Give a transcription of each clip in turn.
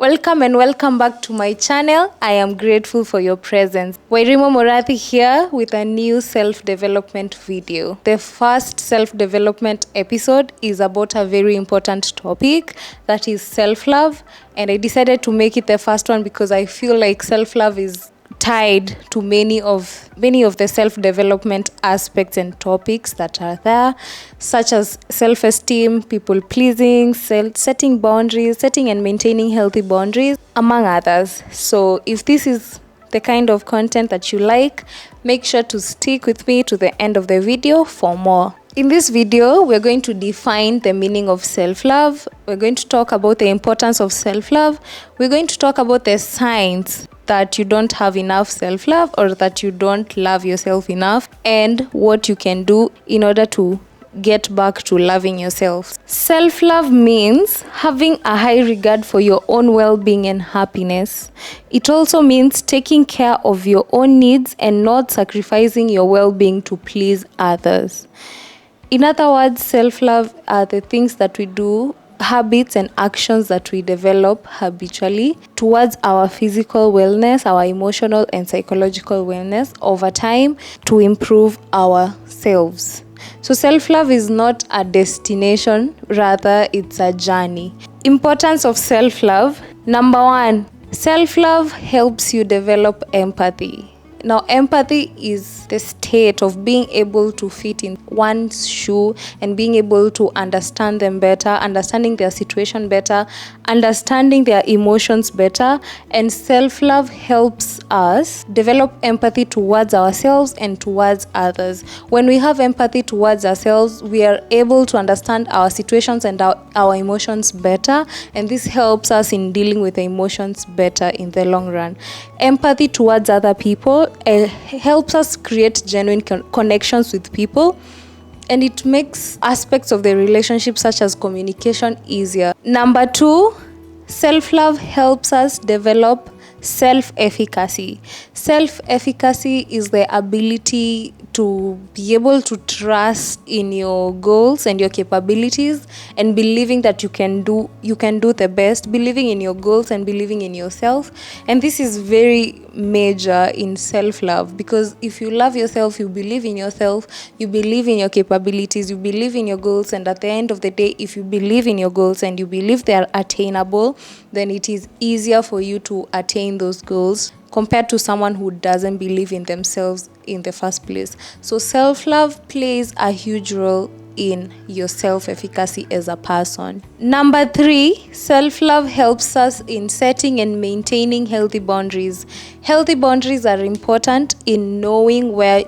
Welcome and welcome back to my channel. I am grateful for your presence. Wairimo Morathi here with a new self-development video. The first self-development episode is about a very important topic, that is self-love, and I decided to make it the first one because I feel like self-love is tied to many of the self-development aspects and topics that are there, such as self-esteem, people-pleasing, setting boundaries, setting and maintaining healthy boundaries, among others. So if this is the kind of content that you like, make sure to stick with me to the end of the video for more. In this video, we're going to define the meaning of self-love. We're going to talk about the importance of self-love. We're going to talk about the signs that you don't have enough self-love or that you don't love yourself enough, and what you can do in order to get back to loving yourself. Self-love means having a high regard for your own well-being and happiness. It also means taking care of your own needs and not sacrificing your well-being to please others. In other words, self-love are the things that we do, habits and actions that we develop habitually towards our physical wellness, our emotional and psychological wellness over time to improve ourselves. So self-love is not a destination, rather it's a journey. Importance of self-love. Number 1, self-love helps you develop empathy. Now, empathy is the state of being able to fit in one's shoe and being able to understand them better, understanding their situation better, understanding their emotions better. And self-love helps us develop empathy towards ourselves and towards others. When we have empathy towards ourselves, we are able to understand our situations and our emotions better. And this helps us in dealing with the emotions better in the long run. Empathy towards other people helps us create genuine connections with people, and it makes aspects of the relationship such as communication easier. Number 2, self-love helps us develop self-efficacy. Self-efficacy is the ability to be able to trust in your goals and your capabilities and believing that you can do the best, believing in your goals and believing in yourself. And this is very major in self-love, because if you love yourself, you believe in yourself, you believe in your capabilities, you believe in your goals, and at the end of the day, if you believe in your goals and you believe they are attainable, then it is easier for you to attain those goals compared to someone who doesn't believe in themselves in the first place. So self-love plays a huge role in your self-efficacy as a person. Number 3, self-love helps us in setting and maintaining healthy boundaries. Healthy boundaries are important in knowing where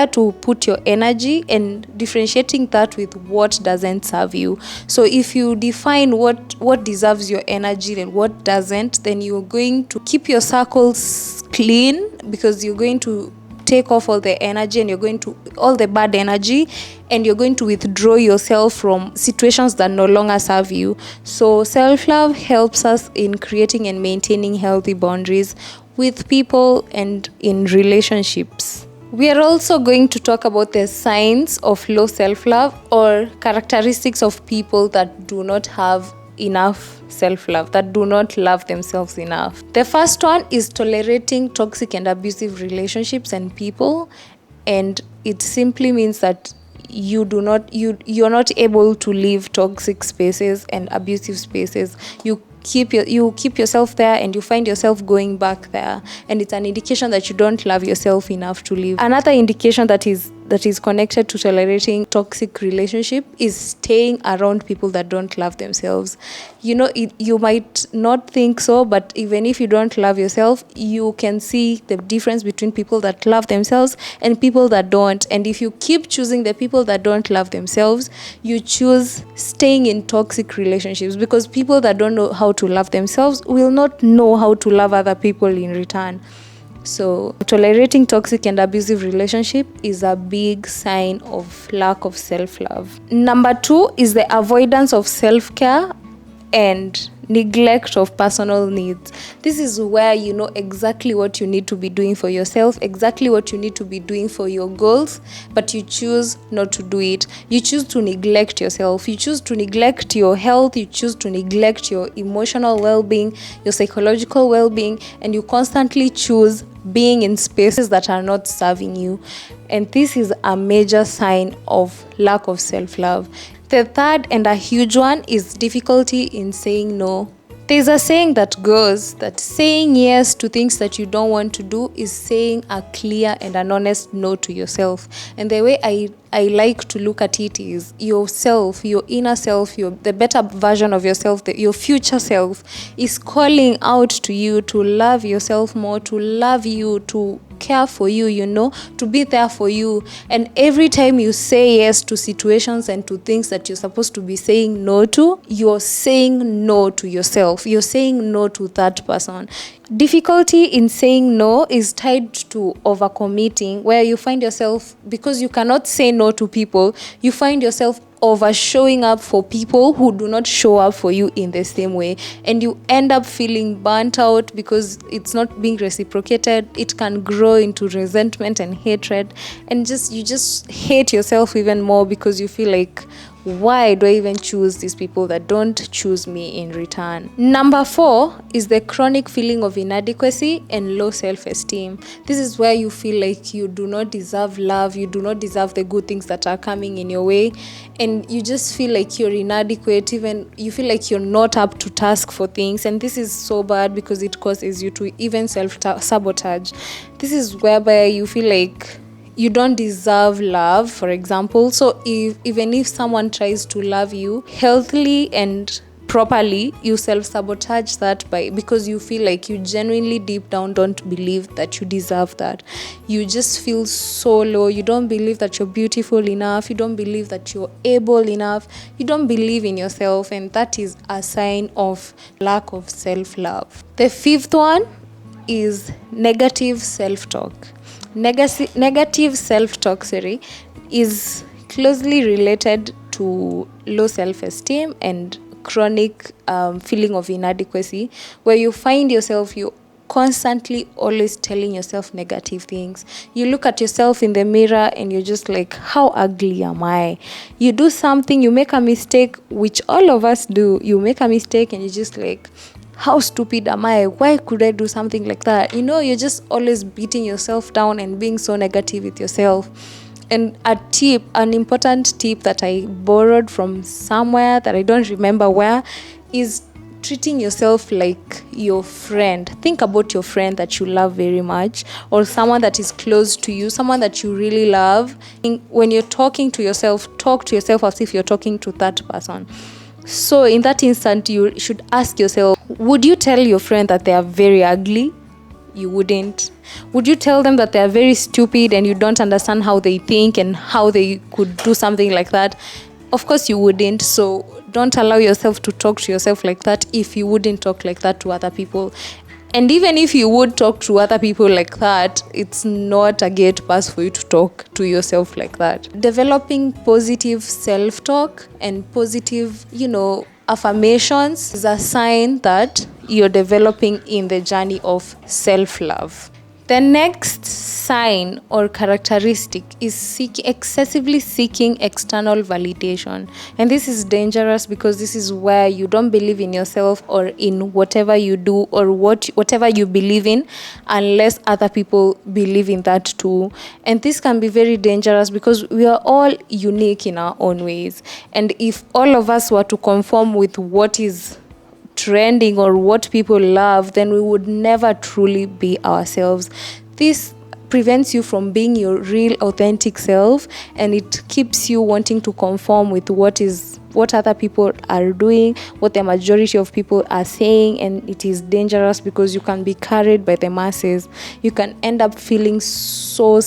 to put your energy and differentiating that with what doesn't serve you. So if you define what deserves your energy and what doesn't, then you're going to keep your circles clean, because you're going to take off all the energy and all the bad energy, and you're going to withdraw yourself from situations that no longer serve you. So self-love helps us in creating and maintaining healthy boundaries with people and in relationships. We are also going to talk about the signs of low self-love, or characteristics of people that do not have enough self-love, that do not love themselves enough. The first one is tolerating toxic and abusive relationships and people, and it simply means that you're not able to leave toxic spaces and abusive spaces. You keep yourself there, and you find yourself going back there, and it's an indication that you don't love yourself enough to leave. Another indication that is connected to tolerating toxic relationship is staying around people that don't love themselves. You might not think so, but even if you don't love yourself, you can see the difference between people that love themselves and people that don't. And if you keep choosing the people that don't love themselves, you choose staying in toxic relationships, because people that don't know how to love themselves will not know how to love other people in return. So tolerating toxic and abusive relationship is a big sign of lack of self-love. Number 2 is the avoidance of self-care and neglect of personal needs. This is where you know exactly what you need to be doing for yourself, exactly what you need to be doing for your goals, but you choose not to do it. You choose to neglect yourself. You choose to neglect your health. You choose to neglect your emotional well-being, your psychological well-being, and you constantly choose being in spaces that are not serving you. And this is a major sign of lack of self-love. The third and a huge one is difficulty in saying no. There's a saying that goes that saying yes to things that you don't want to do is saying a clear and an honest no to yourself. And the way I like to look at it is yourself, your inner self, the better version of yourself, your future self is calling out to you to love yourself more, to love you, to care for you, you know, to be there for you. And every time you say yes to situations and to things that you're supposed to be saying no to, you're saying no to yourself. You're saying no to that person. Difficulty in saying no is tied to overcommitting, where you find yourself, because you cannot say no to people, you find yourself over showing up for people who do not show up for you in the same way, and you end up feeling burnt out because it's not being reciprocated. It can grow into resentment and hatred, and you just hate yourself even more because you feel like, why do I even choose these people that don't choose me in return? Number 4 is the chronic feeling of inadequacy and low self-esteem. This is where you feel like you do not deserve love, you do not deserve the good things that are coming in your way, and you just feel like you're inadequate, even you feel like you're not up to task for things. And this is so bad because it causes you to even self-sabotage. This is whereby you feel like you don't deserve love, for example. So even if someone tries to love you healthily and properly, you self-sabotage that because you feel like you genuinely deep down don't believe that you deserve that. You just feel so low. You don't believe that you're beautiful enough. You don't believe that you're able enough. You don't believe in yourself, and that is a sign of lack of self-love. The 5th one is negative self-talk. Negative self-talk, is closely related to low self-esteem and chronic feeling of inadequacy, where you find yourself, you constantly always telling yourself negative things. You look at yourself in the mirror and you're just like, how ugly am I? You do something, you make a mistake, which all of us do. You make a mistake and you're just like, how stupid am I? Why could I do something like that? You know, you're just always beating yourself down and being so negative with yourself. And an important tip that I borrowed from somewhere that I don't remember where, is treating yourself like your friend. Think about your friend that you love very much, or someone that is close to you, someone that you really love. When you're talking to yourself, talk to yourself as if you're talking to that person. So in that instant, you should ask yourself, would you tell your friend that they are very ugly? You wouldn't. Would you tell them that they are very stupid and you don't understand how they think and how they could do something like that? Of course you wouldn't. So don't allow yourself to talk to yourself like that if you wouldn't talk like that to other people. And even if you would talk to other people like that, it's not a gate pass for you to talk to yourself like that. Developing positive self-talk and positive, affirmations is a sign that you're developing in the journey of self-love. The next sign or characteristic is excessively seeking external validation. And this is dangerous because this is where you don't believe in yourself or in whatever you do or whatever you believe in unless other people believe in that too. And this can be very dangerous because we are all unique in our own ways. And if all of us were to conform with what is trending or what people love, then we would never truly be ourselves. This prevents you from being your real authentic self, and it keeps you wanting to conform with what other people are doing, what the majority of people are saying. And it is dangerous because you can be carried by the masses. You can end up feeling so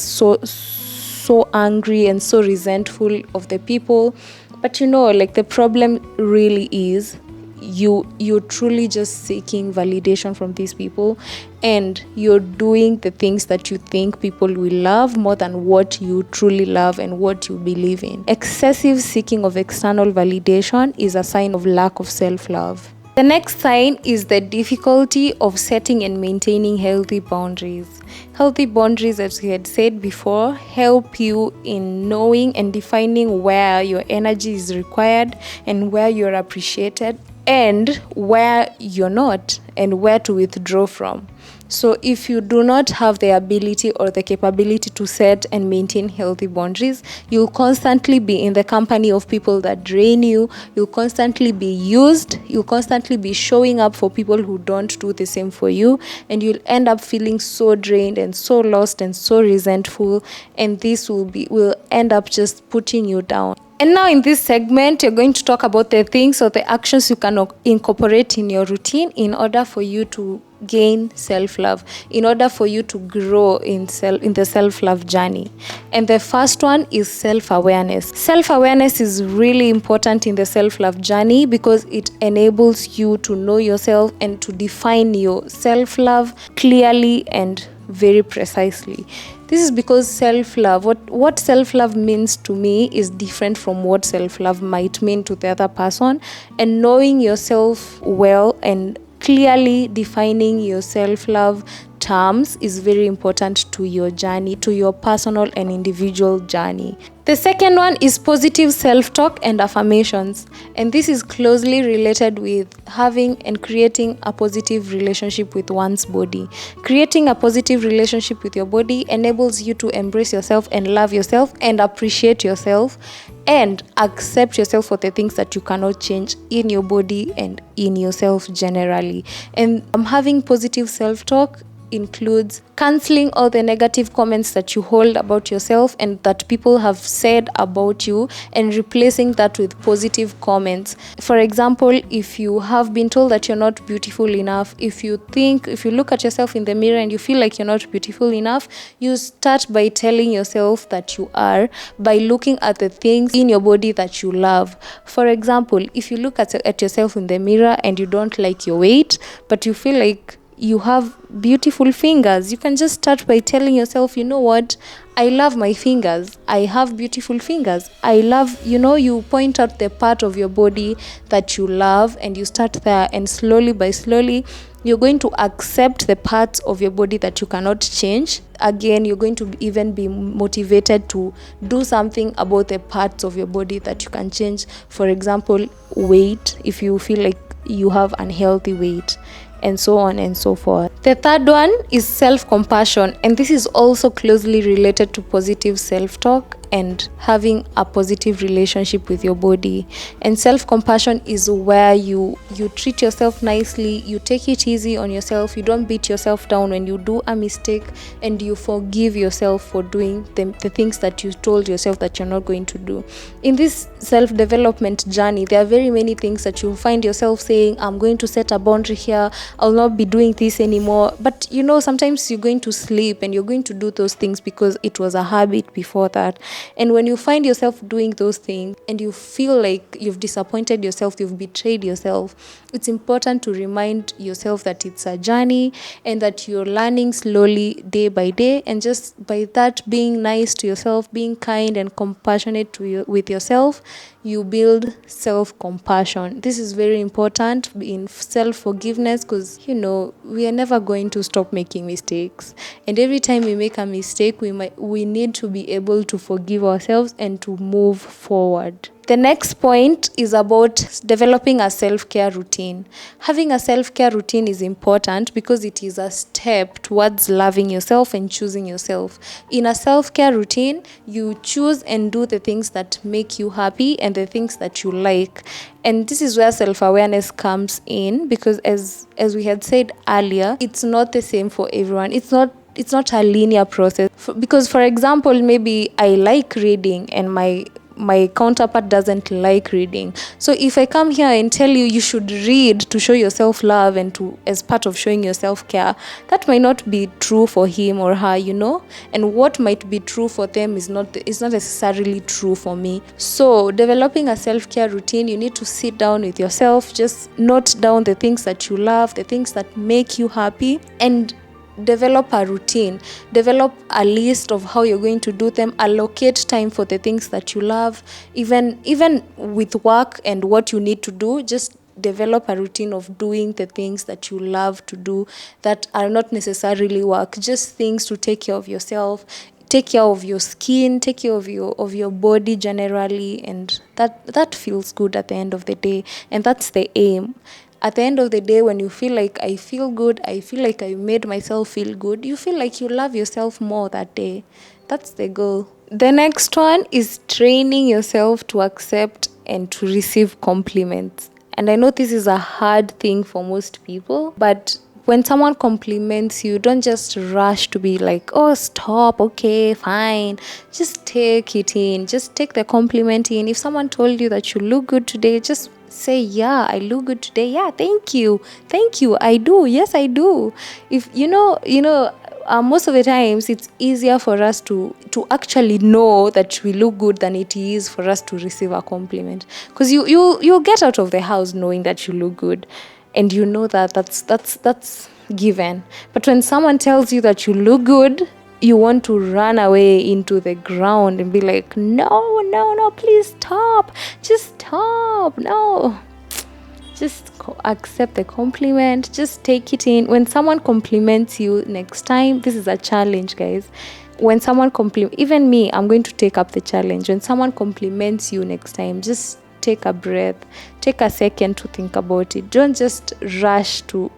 angry and so resentful of the people. But the problem really is you're truly just seeking validation from these people, and you're doing the things that you think people will love more than what you truly love and what you believe in. Excessive seeking of external validation is a sign of lack of self-love. The next sign is the difficulty of setting and maintaining healthy boundaries. Healthy boundaries, as we had said before, help you in knowing and defining where your energy is required and where you're appreciated and where you're not, and where to withdraw from. So if you do not have the ability or the capability to set and maintain healthy boundaries, you'll constantly be in the company of people that drain you. You'll constantly be used. You'll constantly be showing up for people who don't do the same for you. And you'll end up feeling so drained and so lost and so resentful. And this will end up just putting you down. And now in this segment, you're going to talk about the things or the actions you can incorporate in your routine in order for you to gain self-love, in order for you to grow in the self-love journey. And the first one is self-awareness. Self-awareness is really important in the self-love journey because it enables you to know yourself and to define your self-love clearly and very precisely. This is because self-love, what self-love means to me is different from what self-love might mean to the other person. And knowing yourself well and clearly defining your self-love terms is very important to your journey, to your personal and individual journey. The second one is positive self-talk and affirmations. And this is closely related with having and creating a positive relationship with one's body. Creating a positive relationship with your body enables you to embrace yourself and love yourself and appreciate yourself and accept yourself for the things that you cannot change in your body and in yourself generally. And having positive self-talk includes canceling all the negative comments that you hold about yourself and that people have said about you, and replacing that with positive comments. For example, if you have been told that you're not beautiful enough, if you look at yourself in the mirror and you feel like you're not beautiful enough, you start by telling yourself that you are, by looking at the things in your body that you love. For example, if you look at yourself in the mirror and you don't like your weight, but you feel like you have beautiful fingers, you can just start by telling yourself, you know what, I love my fingers, I have beautiful fingers, I love, you point out the part of your body that you love, and you start there, and slowly by slowly you're going to accept the parts of your body that you cannot change. Again, you're going to even be motivated to do something about the parts of your body that you can change. For example, weight, if you feel like you have unhealthy weight, and so on and so forth. The third one is self-compassion, and this is also closely related to positive self-talk and having a positive relationship with your body. And self-compassion is where you treat yourself nicely, you take it easy on yourself, you don't beat yourself down when you do a mistake, and you forgive yourself for doing the things that you told yourself that you're not going to do. In this self-development journey, there are very many things that you'll find yourself saying, I'm going to set a boundary here, I'll not be doing this anymore. But sometimes you're going to sleep and you're going to do those things because it was a habit before that. And when you find yourself doing those things and you feel like you've disappointed yourself, you've betrayed yourself, it's important to remind yourself that it's a journey and that you're learning slowly day by day. And just by that, being nice to yourself, being kind and compassionate with yourself, you build self-compassion. This is very important in self-forgiveness because, we are never going to stop making mistakes. And every time we make a mistake, we need to be able to forgive ourselves and to move forward. The next point is about developing a self-care routine. Having a self-care routine is important because it is a step towards loving yourself and choosing yourself. In a self-care routine, you choose and do the things that make you happy and the things that you like. And this is where self-awareness comes in, because as we had said earlier, it's not the same for everyone. It's not a linear process. Because, for example, maybe I like reading and my counterpart doesn't like reading. So if I come here and tell you should read to show yourself love and as part of showing yourself care, that might not be true for him or her, and what might be true for them is not necessarily true for me. So developing a self-care routine, you need to sit down with yourself, just note down the things that you love, the things that make you happy, and develop a routine. Develop a list of how you're going to do them. Allocate time for the things that you love. Even with work and what you need to do, just develop a routine of doing the things that you love to do that are not necessarily work, just things to take care of yourself, take care of your skin, take care of your body generally, and that feels good at the end of the day. And that's the aim. At the end of the day, when you feel like I feel good, I feel like I made myself feel good, you feel like you love yourself more that day. That's the goal. The next one is training yourself to accept and to receive compliments. And I know this is a hard thing for most people, but when someone compliments you, don't just rush to be like, oh, stop, okay, fine. Just take it in. Just take the compliment in. If someone told you that you look good today, just say, yeah, I look good today. Yeah, thank you. Thank you. I do. Yes, I do. If most of the times it's easier for us to actually know that we look good than it is for us to receive a compliment, because you get out of the house knowing that you look good, and you know that's given. But when someone tells you that you look good, you want to run away into the ground and be like, no, please stop, just stop, no. Just accept the compliment. Just take it in. When someone compliments you next time, this is a challenge, guys. When someone even me, I'm going to take up the challenge. When someone compliments you next time, just take a breath. Take a second to think about it. Don't just rush to,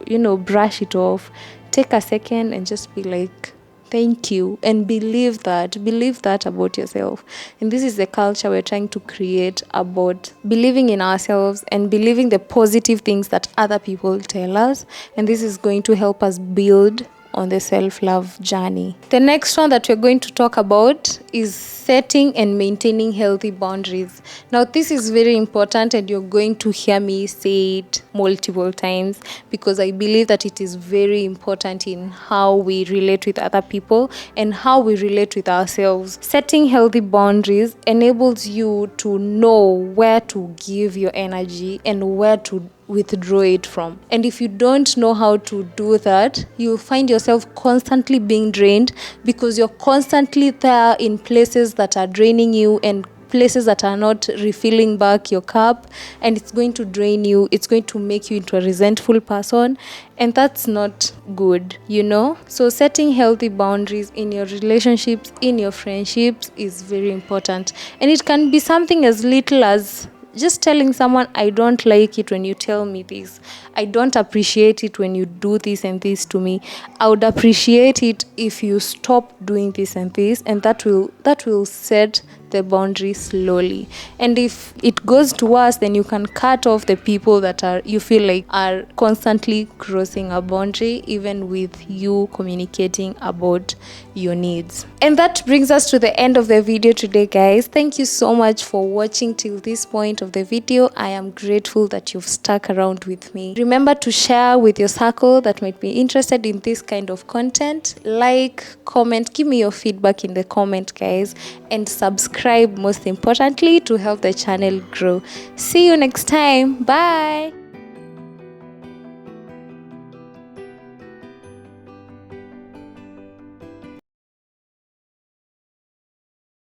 brush it off. Take a second and just be like, thank you, and believe that about yourself. And this is the culture we're trying to create, about believing in ourselves and believing the positive things that other people tell us. And this is going to help us build on the self-love journey. The next one that we're going to talk about is setting and maintaining healthy boundaries. Now, this is very important, and you're going to hear me say it multiple times, because I believe that it is very important in how we relate with other people and how we relate with ourselves. Setting healthy boundaries enables you to know where to give your energy and where to withdraw it from. And if you don't know how to do that, you'll find yourself constantly being drained, because you're constantly there in places that are draining you and places that are not refilling back your cup, and it's going to drain you. It's going to make you into a resentful person, and that's not good, So setting healthy boundaries in your relationships, in your friendships, is very important. And it can be something as little as just telling someone, I don't like it when you tell me this. I don't appreciate it when you do this and this to me. I would appreciate it if you stop doing this and this, and that will set the boundary slowly. And if it goes to worse, then you can cut off the people that you feel like are constantly crossing a boundary, even with you communicating about your needs. And that brings us to the end of the video today, guys. Thank you so much for watching till this point of the video. I am grateful that you've stuck around with me. Remember to share with your circle that might be interested in this kind of content. Like, comment, give me your feedback in the comment, guys, and subscribe, most importantly, to help the channel grow. See you next time. Bye.